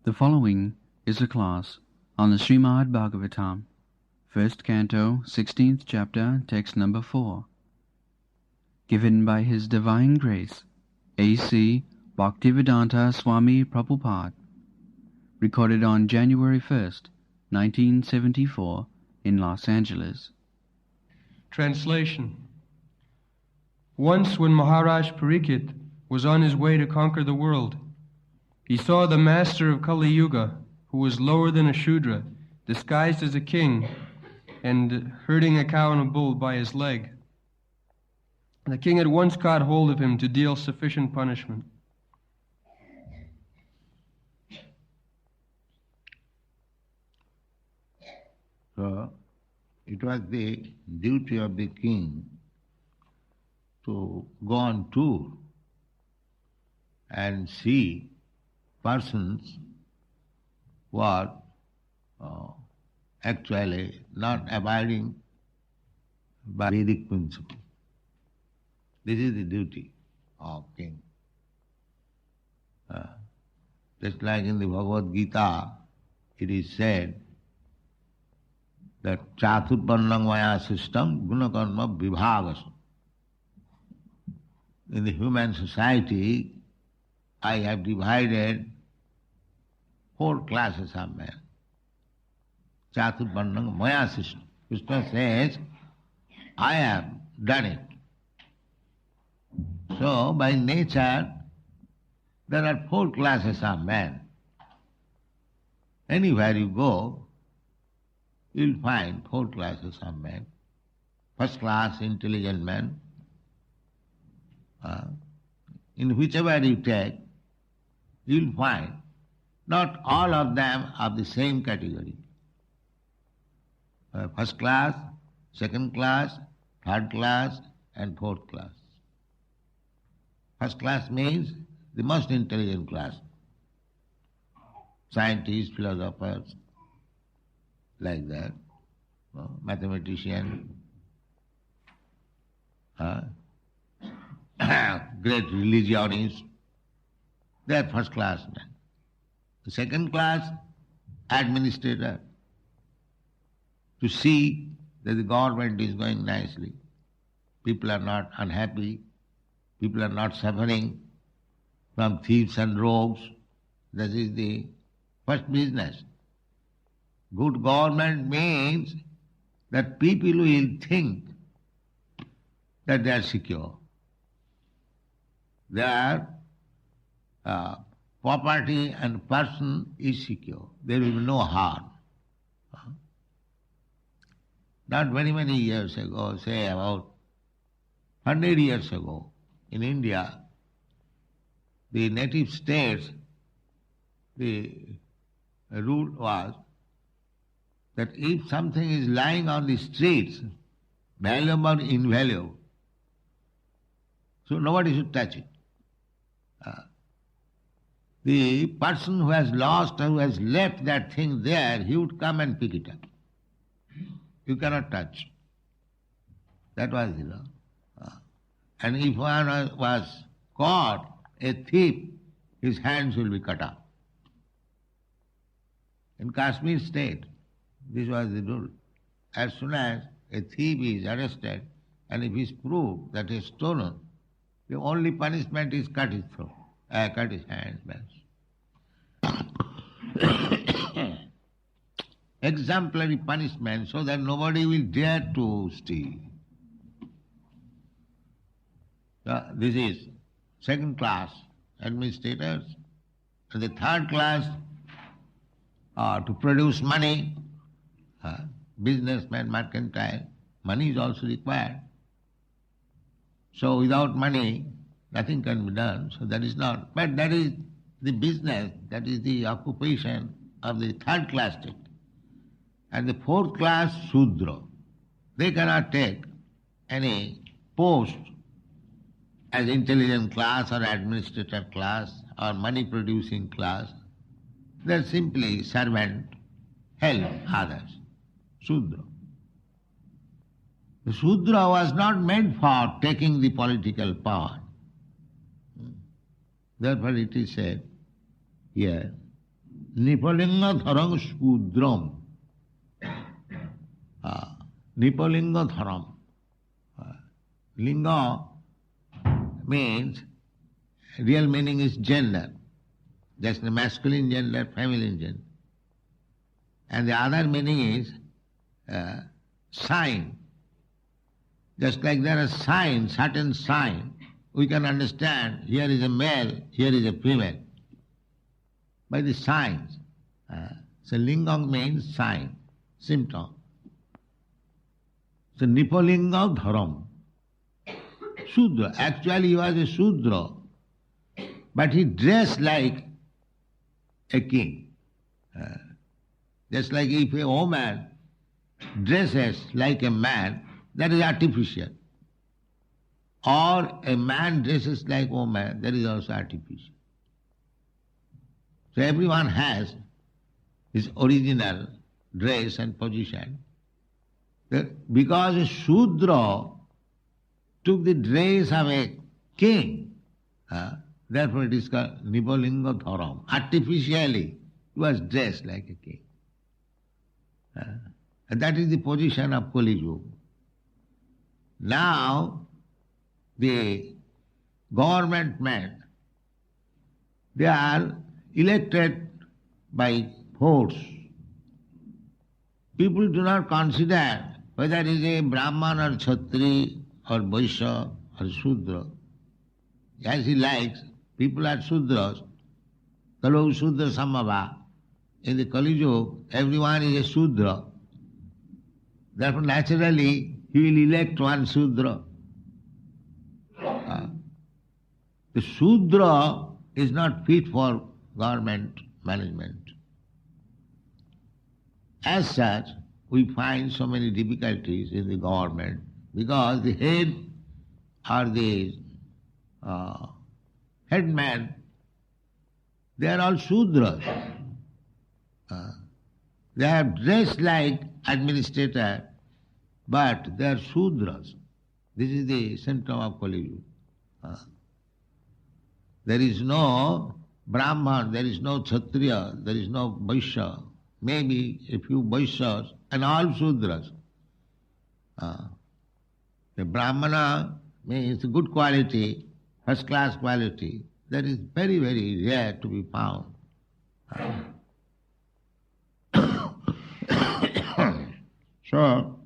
The following is a class on the Srimad Bhagavatam, first canto, 16th chapter, text number 4, given by His Divine Grace, A.C. Bhaktivedanta Swami Prabhupada, recorded on January 1st, 1974, in Los Angeles. Translation. Once when Maharaj Parikshit was on his way to conquer the world, he saw the master of Kali Yuga, who was lower than a Shudra, disguised as a king, and herding a cow and a bull by his leg. The king at once caught hold of him to deal sufficient punishment. So, it was the duty of the king to go on tour and see persons who are actually not abiding by Vedic principle. This is the duty of king. Just like in the Bhagavad Gita, it is said that Chaturpannam Maya system gunakarma vibhagas. In the human society, I have divided 4 classes of men. Chaturpannam Maya system. Krishna says, I have done it. So, by nature, there are 4 classes of men. Anywhere you go, you'll find 4 classes of men. First class, intelligent men. In whichever you take, you'll find not all of them of the same category. First class, second class, third class, and fourth class. First class means the most intelligent class. Scientists, philosophers, like that, mathematician, great religionists, they are first class men. The second class, administrator, to see that the government is going nicely, people are not unhappy, people are not suffering from thieves and rogues. That is the first business. Good government means that people will think that they are secure. Their property and person is secure. There will be no harm. Not very many years ago, say about 100 years ago, in India, the native states, the rule was that if something is lying on the streets, valuable or invaluable, so nobody should touch it. The person who has lost or who has left that thing there, he would come and pick it up. You cannot touch. That was the law. And if one was caught, a thief, his hands will be cut off. In Kashmir state, this was the rule. As soon as a thief is arrested, and if it is proved that he has stolen, the only punishment is cut his throat, cut his hands. Exemplary punishment so that nobody will dare to steal. So this is second class administrators. And the third class to produce money, businessman, mercantile, money is also required. So without money, nothing can be done. So that is not. But that is the business, that is the occupation of the third class state. And the fourth class, Shudra. They cannot take any post as intelligent class or administrator class or money producing class. They are simply servant, help others. Shudra. The Shudra was not meant for taking the political power. Therefore it is said here Nipalinga dharang sudram. Nipalinga dharam. Linga means, real meaning is gender. That's the masculine gender, feminine gender. And the other meaning is sign. Just like there are signs, certain sign, we can understand here is a male, here is a female. By the signs. So lingam means sign, symptom. So nipalinga dharam. Shudra. Actually he was a Shudra, but he dressed like a king. Just like if a woman dresses like a man, that is artificial. Or a man dresses like a woman, that is also artificial. So everyone has his original dress and position. Because a Shudra took the dress of a king, therefore it is called Nipalinga Dharam. Artificially he was dressed like a king. And that is the position of Kali Yuga. Now the government men, they are elected by votes. People do not consider whether it is a Brahman or Kshatri or Vaishya or Shudra. As he likes, people are Shudras. Kalu Shudra Samava. In the Kali Yuga, everyone is a Shudra. Therefore naturally he will elect one Shudra. The Shudra is not fit for government management. As such, we find so many difficulties in the government because the head or the headman, they are all Shudras. They are dressed like administrator, but they are Shudras. This is the symptom of Kali Yuga. There is no Brahman, there is no Kshatriya, there is no Vaishya. Maybe a few Vaishyas and all Shudras. The Brahmana means good quality, first class quality. That is very, very rare to be found. So,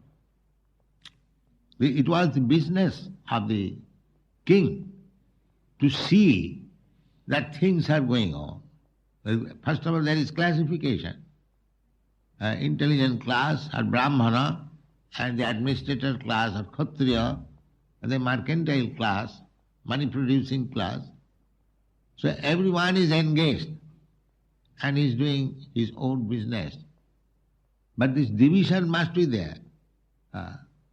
it was the business of the king to see that things are going on. First of all, there is classification. Intelligent class are Brahmana, and the administrator class are Kshatriya, and the mercantile class, money-producing class. So everyone is engaged and is doing his own business. But this division must be there.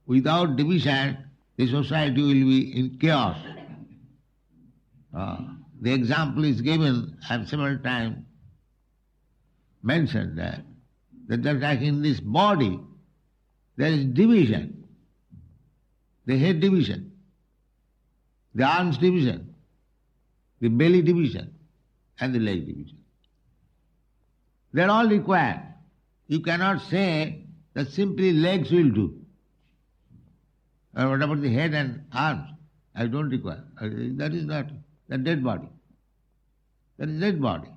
Without division, the society will be in chaos. The example is given, I have several times mentioned that like in this body, there is division. The head division, the arms division, the belly division, and the leg division. They are all required. You cannot say that simply legs will do. Or what about the head and arms? I don't require. That is not the dead body. That is dead body.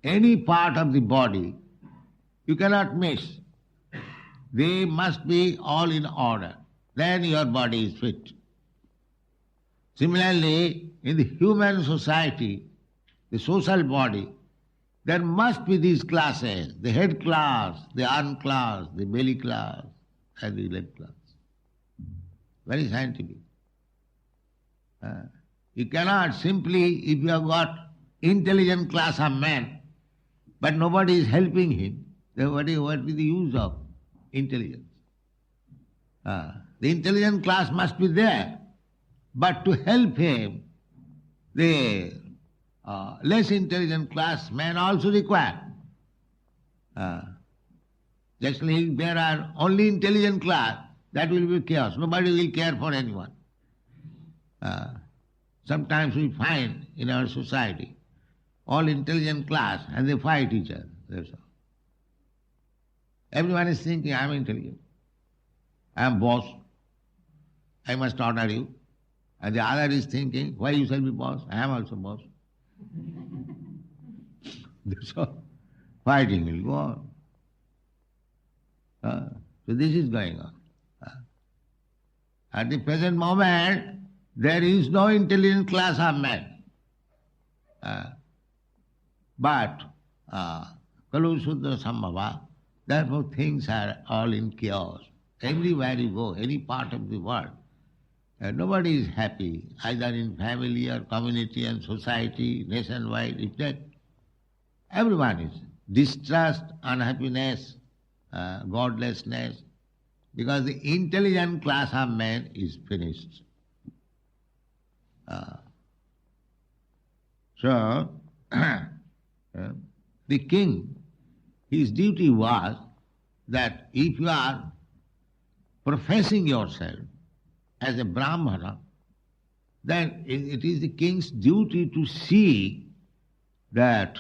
Any part of the body you cannot miss. They must be all in order. Then your body is fit. Similarly, in the human society, the social body, there must be these classes, the head class, the arm class, the belly class, and the leg class. Very scientific. You cannot simply, if you have got intelligent class of man, but nobody is helping him, then what is the use of intelligence? The intelligent class must be there, but to help him, the less intelligent class man also required. Just like there are only intelligent class, that will be chaos. Nobody will care for anyone. Sometimes we find in our society, all intelligent class, and they fight each other. That's all. Everyone is thinking, I am intelligent. I am boss. I must order you. And the other is thinking, why you shall be boss? I am also boss. That's all. Fighting will go on. So this is going on. At the present moment, there is no intelligent class of men. But Kalu Sudra Sambhava, therefore things are all in chaos. Everywhere you go, any part of the world, nobody is happy, either in family or community and society, nationwide. If that, everyone is distrust, unhappiness, godlessness, because the intelligent class of men is finished. So, the king, his duty was that if you are professing yourself as a Brahmana, then it is the king's duty to see that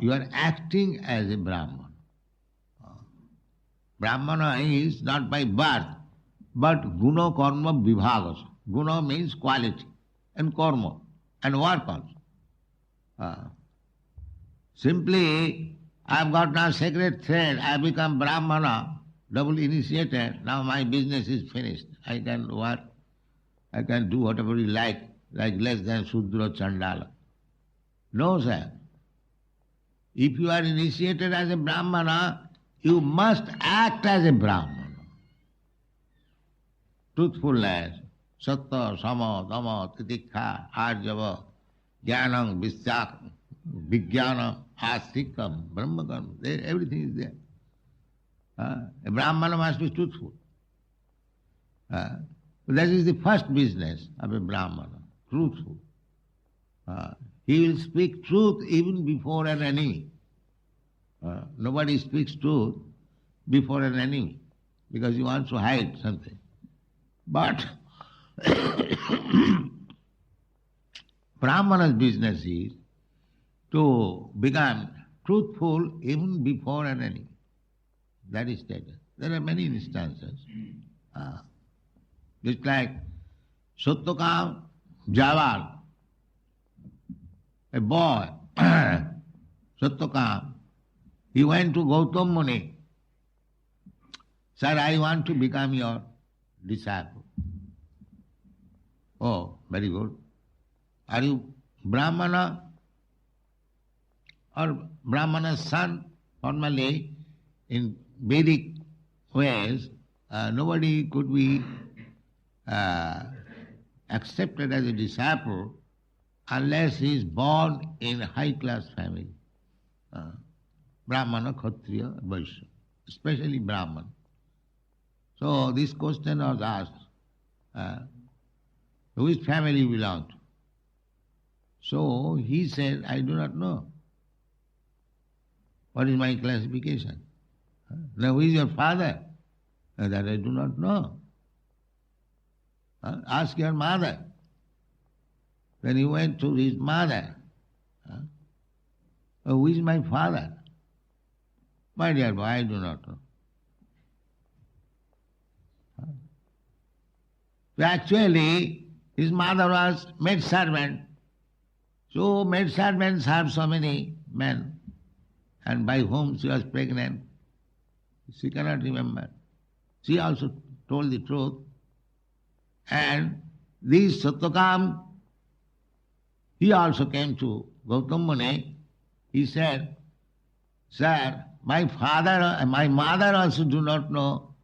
you are acting as a Brahmana. Brahmana is not by birth, but guna karma vibhagas. Guna means quality, and karma, and work also. Simply, I have got now sacred thread, I have become Brahmana, double initiated, now my business is finished. I can work, I can do whatever you like less than Sudra Chandala. No, sir. If you are initiated as a Brahmana, you must act as a Brahmana. Truthfulness, satta, sama, dhamma, titikha, arjava, jnanam, visyak, vijnanam, astikam, brahmakam, everything is there. A Brahmana must be truthful. That is the first business of a Brahmana, truthful. He will speak truth even before an enemy. Nobody speaks truth before an enemy because he wants to hide something. But Brahmana's business is to become truthful even before an enemy. That is stated. There are many instances. Just like Satyakam Jawal, a boy, Satyakam, he went to Gautam Muni. Sir, I want to become your disciple. Oh, very good. Are you Brahmana or Brahmana's son? Formally, in Vedic ways, nobody could be accepted as a disciple unless he is born in a high-class family. Brahmana, Kshatriya, Vaishya, especially Brahman. So this question was asked, which family you belong to? So he said, I do not know. What is my classification? Now who is your father? That I do not know. Ask your mother. Then he went to his mother. Who is my father? My dear boy, I do not know. So actually, his mother was maid servant. So maid servants have so many men, and by whom she was pregnant, she cannot remember. She also told the truth. And this Satyakam, he also came to Gautam Muni. He said, Sir, my mother also do not know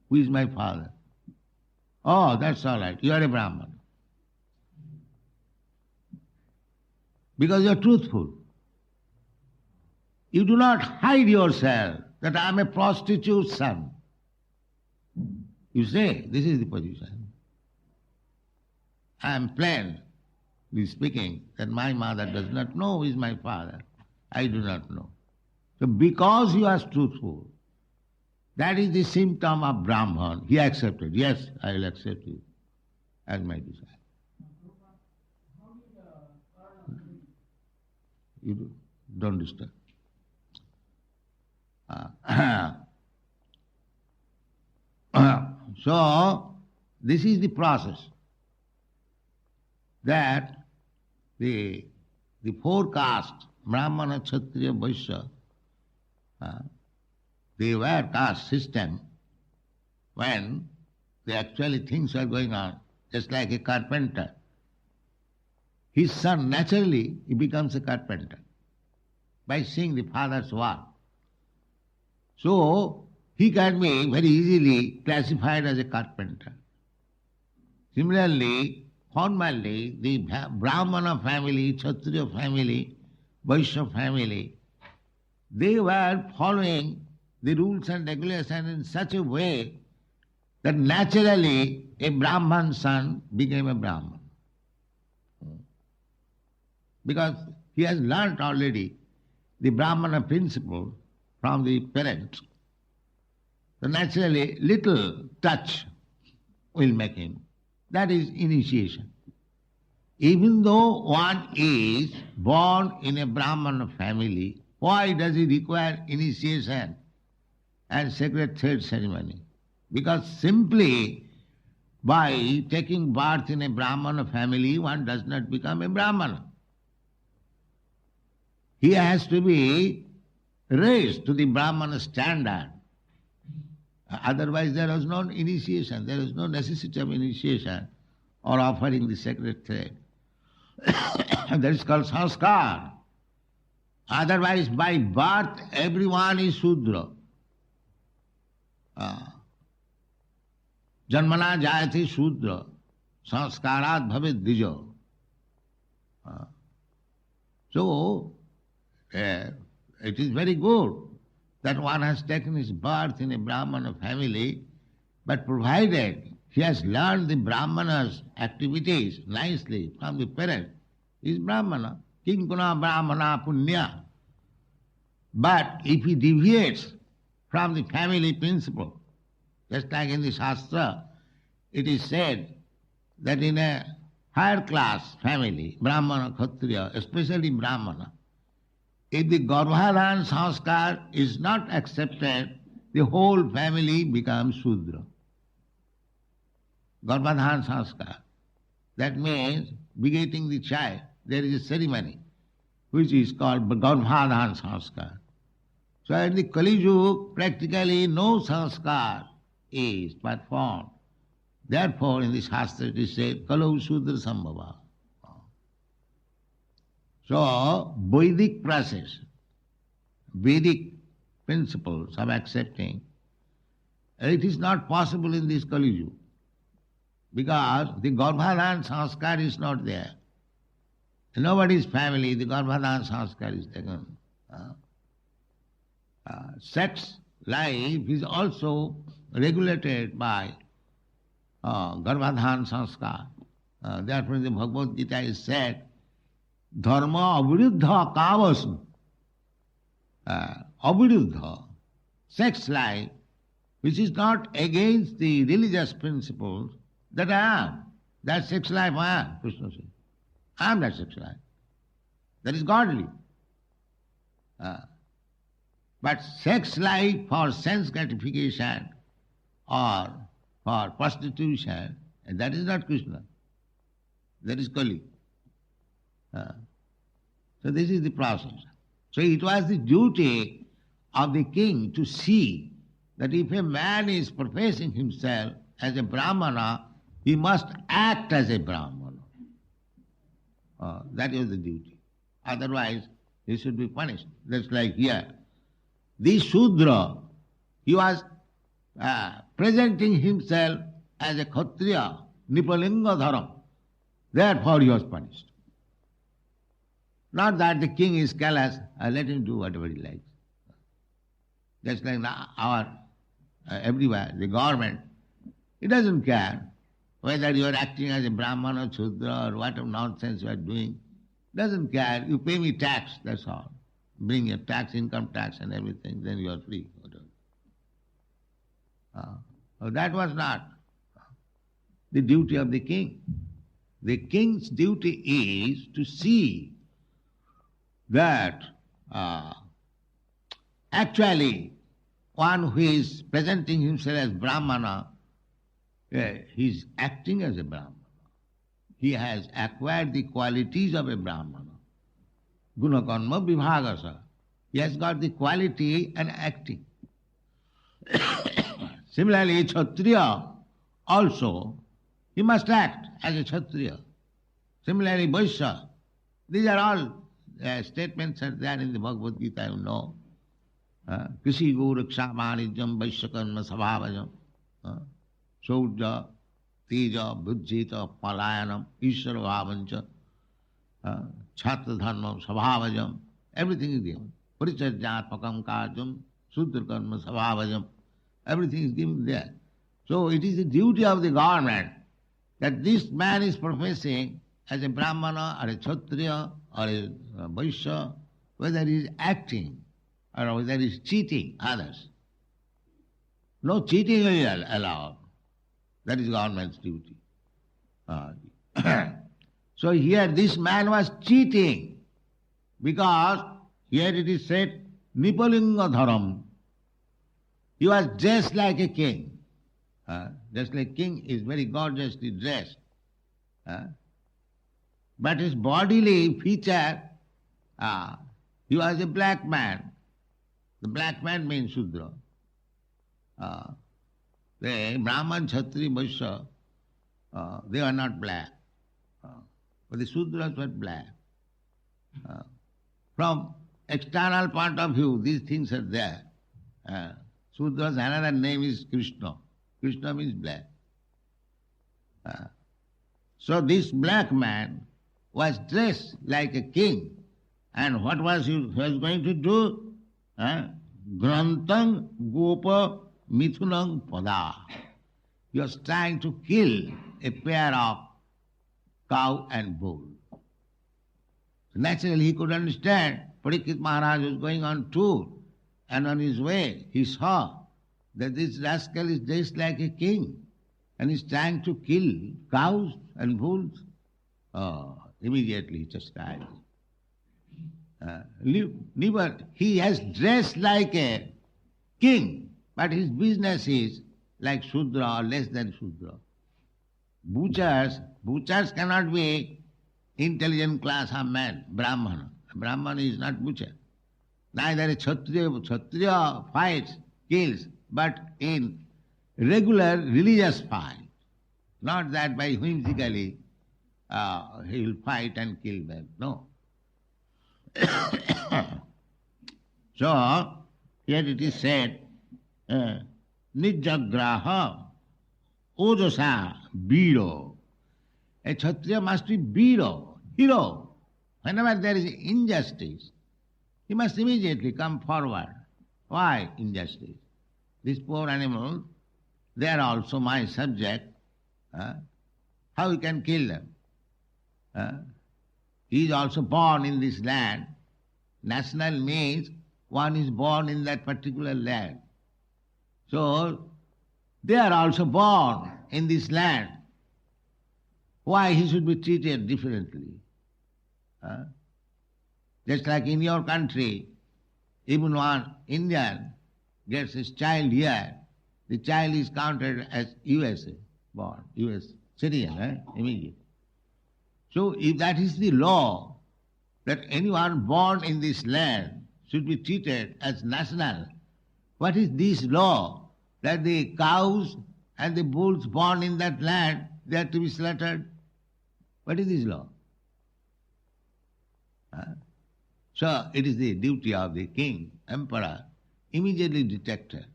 who is my father. Oh, that's all right. You are a Brahman. Because you are truthful. You do not hide yourself that I am a prostitute's son. You say, this is the position. I am plainly speaking that my mother does not know who is my father. I do not know. So because you are truthful, that is the symptom of Brahman. He accepted. Yes, I will accept you as my disciple. You don't disturb. So, this is the process that the four castes, Brahmana, Kshatriya, Vaishya, they were caste system when actually things are going on, just like a carpenter. His son, naturally, he becomes a carpenter by seeing the father's work. So, he can be very easily classified as a carpenter. Similarly, formally, the Brahmana family, Kshatriya family, Vaishya family, they were following the rules and regulations in such a way that naturally a Brahman son became a Brahman. Because he has learnt already the Brahmana principle from the parents. So naturally, little touch will make him. That is initiation. Even though one is born in a Brahmana family, why does he require initiation and sacred thread ceremony? Because simply by taking birth in a Brahmana family, one does not become a Brahmana. He has to be raised to the Brahmana standard. Otherwise there is no initiation, there is no necessity of initiation or offering the sacred thread. That is called sanskar. Otherwise by birth everyone is Shudra. Janmana jayati Shudra, sanskarat bhavet dijo. So, it is very good that one has taken his birth in a Brahmana family, but provided he has learned the Brahmana's activities nicely from the parent, he is Brahmana. Kinkuna Brahmana Punya. But if he deviates from the family principle, just like in the Shastra, it is said that in a higher class family, Brahmana, Kshatriya, especially Brahmana, if the Garbhadhan sanskar is not accepted, the whole family becomes Shudra. Garbhadhan sanskar. That means begetting the child. There is a ceremony which is called Garbhadhan sanskar. So in the Kali Yuga, practically no sanskar is performed. Therefore, in the Shastra it is said, Kalau Shudra Sambhava. So, Vedic process, Vedic principles of accepting, it is not possible in this Kali Yuga, because the Garbhadhan sanskar is not there. In nobody's family, the Garbhadhan sanskar is taken. Sex life is also regulated by Garbhadhan sanskar. Therefore, in the Bhagavad Gita is said, Dharma aviruddha kavasna. Aviruddha, sex life, which is not against the religious principles, that I am. That sex life I am, Krishna says. I am that sex life. That is godly. But sex life for sense gratification or for prostitution, that is not Krishna. That is Kali. So this is the process. So it was the duty of the king to see that if a man is professing himself as a Brahmana, he must act as a Brahmana. That is the duty. Otherwise, he should be punished. That's like here. This Shudra, he was presenting himself as a Kshatriya, Nipalinga Dharam. Therefore he was punished. Not that the king is callous, let him do whatever he likes. Just like our, everywhere, the government, it doesn't care whether you are acting as a Brahman or Shudra or whatever nonsense you are doing. Doesn't care. You pay me tax, that's all. Bring your tax, income tax and everything, then you are free. That was not the duty of the king. The king's duty is to see that actually one who is presenting himself as Brahmana, he is acting as a Brahmana. He has acquired the qualities of a Brahmana. Guna karma vibhagasa. He has got the quality and acting. Similarly, Kshatriya also, he must act as a Kshatriya. Similarly, Vaishya. These are all statements are there in the Bhagavad Gita, you know. Krishi Guraksha Manijam Vaishya Karma Sabhavajam. Saudya, Teja, Buddhita, Palayanam, Ishvara Bhavancha, Chhatra Dharmam, Sabhavajam. Everything is given. Parichajyatmakam Karjam, Sudra Karma Sabhavajam. Everything is given there. So it is the duty of the government that this man is professing as a Brahmana or a Kshatriya or a Vaishya, whether he is acting or whether he is cheating others. No cheating is allowed. That is government's duty. So here this man was cheating because here it is said, Nipalinga Dharam. He was dressed like a king. Just like king is very gorgeously dressed. But his bodily feature, he was a black man. The black man means Shudra. The Brahman, Kshatri, Vaishya, they were not black. But the Sudras were black. From external point of view, these things are there. Sudras, another name is Krishna. Krishna means black. So this black man was dressed like a king. And what was he was going to do? Grantang Gopa Mithunang Pada. He was trying to kill a pair of cow and bull. So naturally he could understand. Parikshit Maharaj was going on tour, and on his way he saw that this rascal is dressed like a king and is trying to kill cows and bulls. Immediately he chastised. He has dressed like a king, but his business is like Shudra or less than Shudra. Butchers cannot be intelligent class of man, Brahmana. Brahmana is not butcher. Neither a Kshatriya fights, kills, but in regular religious fight. Not that by whimsically he will fight and kill them. No. So, here it is said, Nijagraha Ojosa Biro. A Kshatriya must be Biro, hero. Whenever there is injustice, he must immediately come forward. Why injustice? These poor animals, they are also my subject. How we can kill them? He is also born in this land. National means one is born in that particular land. So, they are also born in this land. Why he should be treated differently? Just like in your country, even one Indian gets his child here, the child is counted as USA born, US citizen, immediately. So if that is the law, that anyone born in this land should be treated as national, what is this law? That the cows and the bulls born in that land, they are to be slaughtered? What is this law? So it is the duty of the king, emperor, immediately detected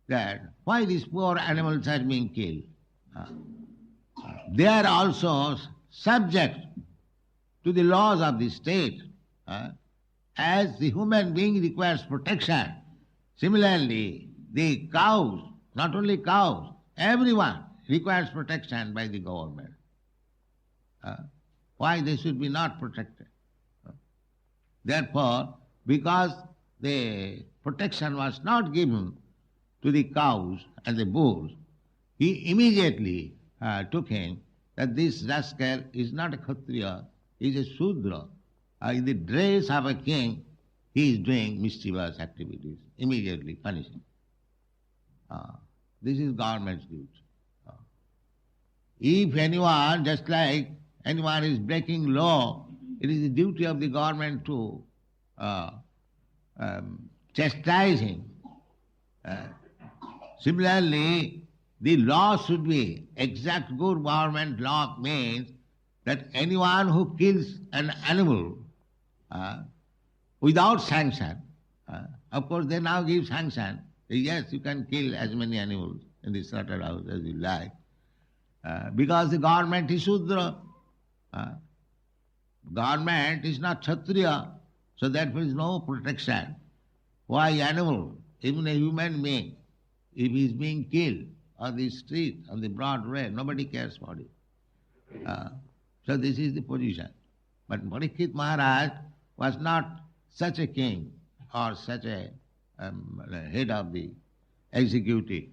that why these poor animals are being killed. They are also subject to the laws of the state. As the human being requires protection, similarly the cows, not only cows, everyone requires protection by the government. Why they should be not protected? Therefore, because the protection was not given to the cows and the bulls, he immediately took him that this rascal is not a Kshatriya, he is a Shudra, in the dress of a king, he is doing mischievous activities, immediately punished. This is government's duty. If anyone, just like anyone is breaking law, it is the duty of the government to chastise him. Similarly, the law should be exact. Good government law means that anyone who kills an animal without sanction, of course they now give sanction. Yes, you can kill as many animals in the slaughterhouse as you like, because the government is Shudra. Government is not Kshatriya, so therefore is no protection. Why animal, even a human being, if he is being killed on the street, on the broad way, nobody cares for it. So this is the position. But Parikshit Maharaj was not such a king or such a head of the executive.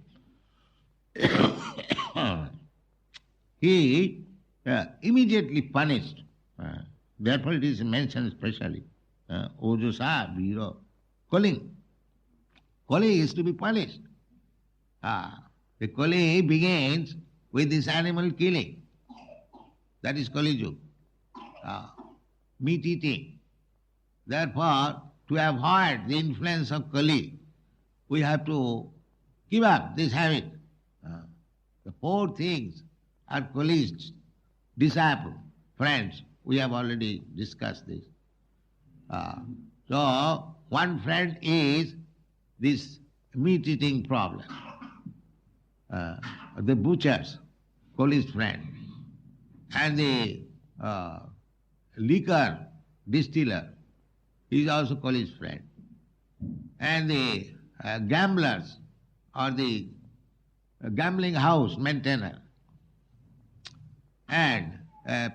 He immediately punished. Therefore it is mentioned specially. Ojosa, Viro, Kali. Kali is to be punished. The Kali begins with this animal killing. That is Kali Yuga. Meat eating. Therefore, to avoid the influence of Kali, we have to give up this habit. The four things are Kali's disciples, friends. We have already discussed this. So, one friend is this meat-eating problem. The butchers, Kali's friend, and the liquor distiller, he is also Kali's friend. And the gamblers or the gambling house maintainer and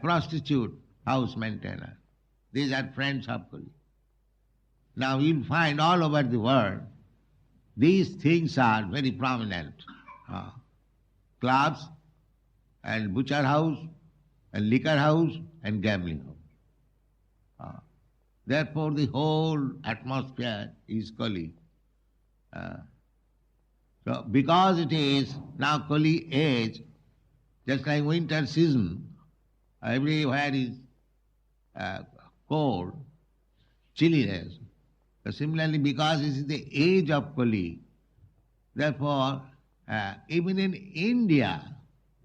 prostitute house maintainer, these are friends of Kali. Now you'll find all over the world these things are very prominent. Clubs and butcher house and liquor house and gambling house. Therefore the whole atmosphere is Kali. So because it is now Kali age, just like winter season, everywhere is cold, chilliness. So similarly, because it is the age of Kali, therefore even in India,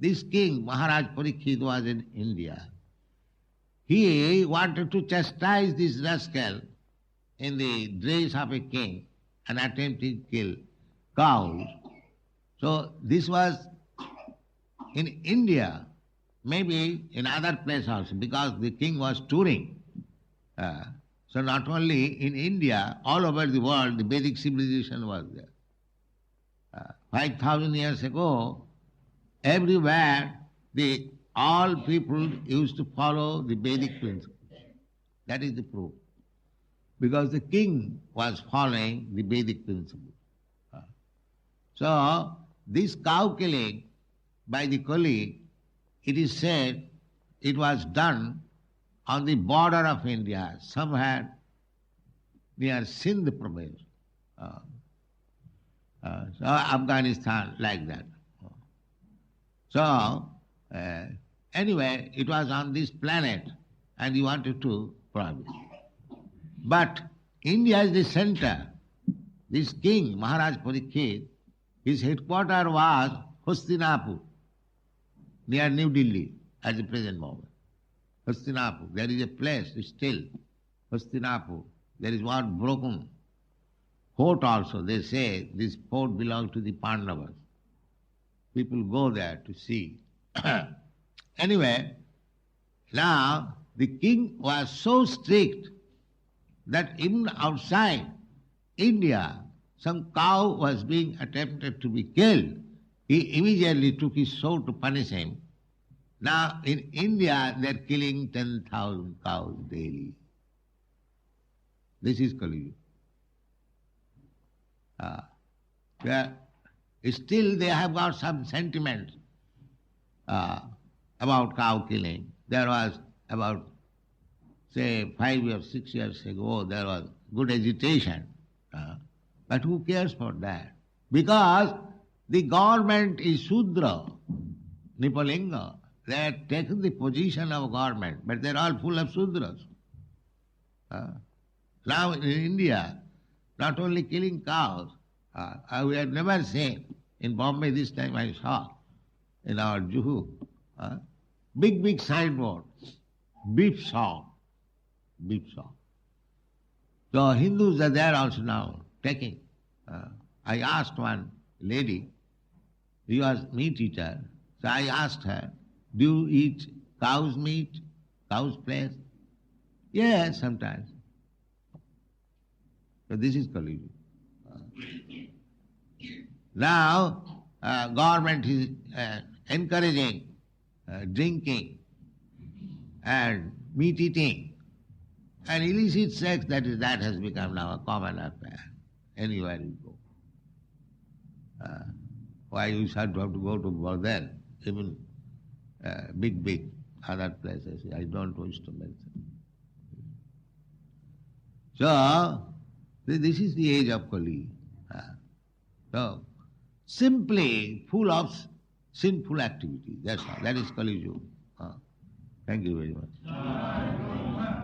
this king, Maharaj Parikshit, was in India. He wanted to chastise this rascal in the dress of a king and attempted to kill cows. So this was in India, maybe in other places also, because the king was touring. So not only in India, all over the world, the Vedic civilization was there. 5,000 years ago, everywhere all people used to follow the Vedic principles. That is the proof. Because the king was following the Vedic principles. So, this cow killing by the Kali, it is said it was done on the border of India, somewhere near Sindh province. So Afghanistan, like that. So, anyway, it was on this planet and he wanted to prohibit. But India is the center. This king, Maharaj Parikshit, his headquarters was Hastinapur, near New Delhi at the present moment. Hastinapur, there is a place still, Hastinapur. There is one broken fort also. They say this fort belongs to the Pandavas. People go there to see. Anyway, now the king was so strict that even outside India, some cow was being attempted to be killed. He immediately took his sword to punish him. Now in India they are killing 10,000 cows daily. This is Kali Yuga. Still they have got some sentiment about cow killing. There was about say 5 years, 6 years ago, there was good agitation. But who cares for that? Because the government is Shudra, Nipalinga. They have taken the position of government, but they're all full of Shudras. Now in India, not only killing cows, we have never seen. In Bombay this time I saw, in our Juhu, big signboard, beef song. Beef song. So Hindus are there also now, taking. I asked one lady, she was meat eater, so I asked her, do you eat cow's meat, cow's flesh? Yes, sometimes. So this is Kali Yuga. Now, government is encouraging drinking and meat eating and illicit sex. That has become now a common affair anywhere you go. Why you should have to go to broaden, even big other places. I don't wish to mention. So, this is the age of Kali. So, simply full of sinful activity. That's all. That is Kali Yuga. Thank you very much.